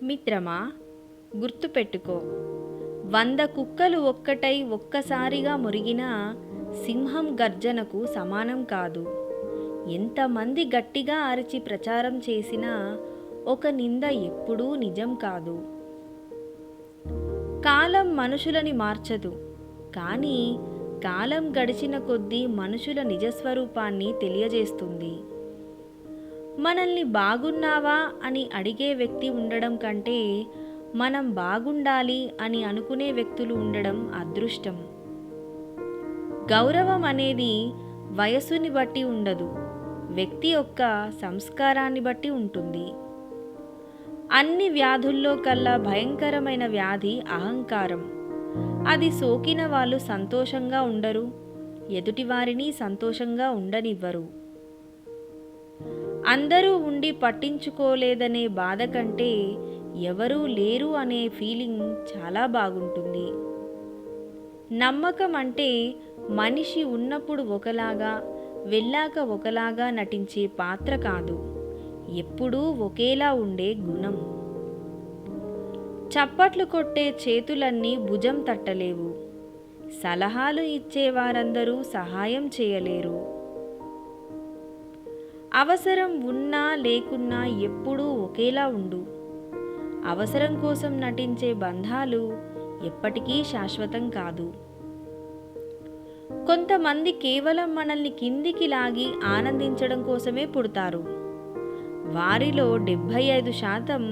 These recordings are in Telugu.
మిత్రమా, గుర్తుపెట్టుకో, 100 కుక్కలు ఒక్కటై ఒక్కసారిగా మురిగినా సింహం గర్జనకు సమానం కాదు. ఎంతమంది గట్టిగా అరిచి ప్రచారం చేసినా ఒక నింద ఎప్పుడూ నిజం కాదు. కాలం మనుషులని మార్చదు, కానీ కాలం గడిచిన కొద్దీ మనుషుల నిజస్వరూపాన్ని తెలియజేస్తుంది. మనల్ని బాగున్నావా అని అడిగే వ్యక్తి ఉండడం కంటే మనం బాగుండాలి అని అనుకునే వ్యక్తులు ఉండడం అదృష్టం. గౌరవం అనేది వయస్సుని బట్టి ఉండదు, వ్యక్తి యొక్క సంస్కారాన్ని బట్టి ఉంటుంది. అన్ని వ్యాధుల్లో కల్లా భయంకరమైన వ్యాధి అహంకారం. అది సోకిన వాళ్ళు సంతోషంగా ఉండరు, ఎదుటివారిని సంతోషంగా ఉండనివ్వరు. అందరూ ఉండి పట్టించుకోలేదనే బాధ కంటే ఎవరూ లేరు అనే ఫీలింగ్ చాలా బాగుంటుంది. నమ్మకం అంటే మనిషి ఉన్నప్పుడు ఒకలాగా, వెళ్ళాక ఒకలాగా నటించే పాత్ర కాదు, ఎప్పుడూ ఒకేలా ఉండే గుణం. చప్పట్లు కొట్టే చేతులన్నీ భుజం తట్టలేవు, సలహాలు ఇచ్చేవారందరూ సహాయం చేయలేరు. అవసరం ఉన్నా లేకున్నా ఎప్పుడూ ఒకేలా ఉండు. అవసరం కోసం నటించే బంధాలు ఎప్పటికీ శాశ్వతం కాదు. కొంతమంది కేవలం మనల్ని కిందికి లాగి ఆనందించడం కోసమే పుడతారు. వారిలో 75%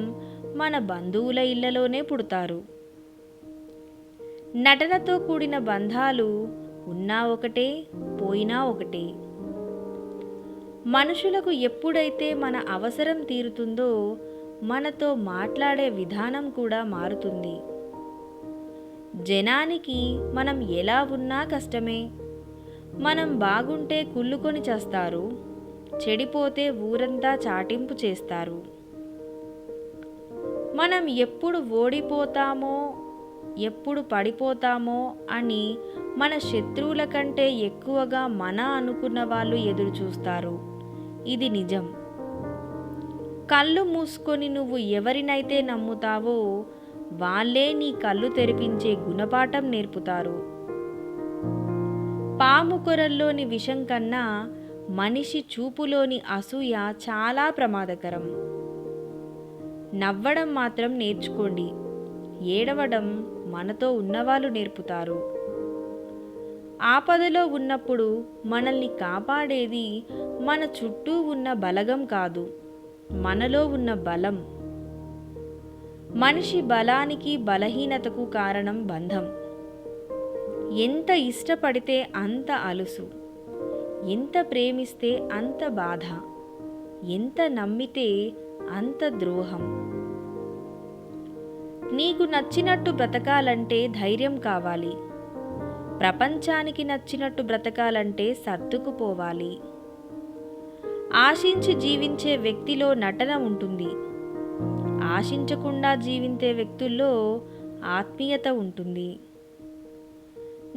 మన బంధువుల ఇళ్లలోనే పుడతారు. నటనతో కూడిన బంధాలు ఉన్నా ఒకటే, పోయినా ఒకటే. మనుషులకు ఎప్పుడైతే మన అవసరం తీరుతుందో మనతో మాట్లాడే విధానం కూడా మారుతుంది. జనానికి మనం ఎలా ఉన్నా కష్టమే. మనం బాగుంటే కుళ్ళుకొని చేస్తారు, చెడిపోతే ఊరంతా చాటింపు చేస్తారు. మనం ఎప్పుడు ఓడిపోతామో, ఎప్పుడు పడిపోతామో అని మన శత్రువుల కంటే ఎక్కువగా మన అనుకున్న వాళ్ళు ఎదురు చూస్తారు. ఇది నిజం. కళ్ళు మూసుకొని నువ్వు ఎవరినైతే నమ్ముతావో వాళ్ళే నీ కళ్ళు తెరిపించే గుణపాఠం నేర్పుతారు. పాము కొరల్లోని విషం కన్నా మనిషి చూపులోని అసూయ చాలా ప్రమాదకరం. నవ్వడం మాత్రం నేర్చుకోండి, ఏడవడం మనతో ఉన్నవాళ్ళు నేర్పుతారు. ఆపదలో ఉన్నప్పుడు మనల్ని కాపాడేది మన చుట్టూ ఉన్న బలగం కాదు, మనలో ఉన్న బలం. మనిషి బలానికి బలహీనతకు కారణం బంధం. ఎంత ఇష్టపడితే అంత అలుసు, ఎంత ప్రేమిస్తే అంత బాధ, ఎంత నమ్మితే అంత ద్రోహం. నీకు నచ్చినట్టు బ్రతకాలంటే ధైర్యం కావాలి. ప్రపంచానికి నచ్చినట్టు బ్రతకాలంటే సర్దుకుపోవాలి. ఆశించి జీవించే వ్యక్తిలో నటన ఉంటుంది, ఆశించకుండా జీవించే వ్యక్తుల్లో ఆత్మీయత ఉంటుంది.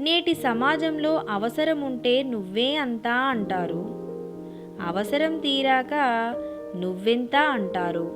నేటి సమాజంలో అవసరం ఉంటే నువ్వే అంతా అంటారు, అవసరం తీరాక నువ్వెంత అంటారు.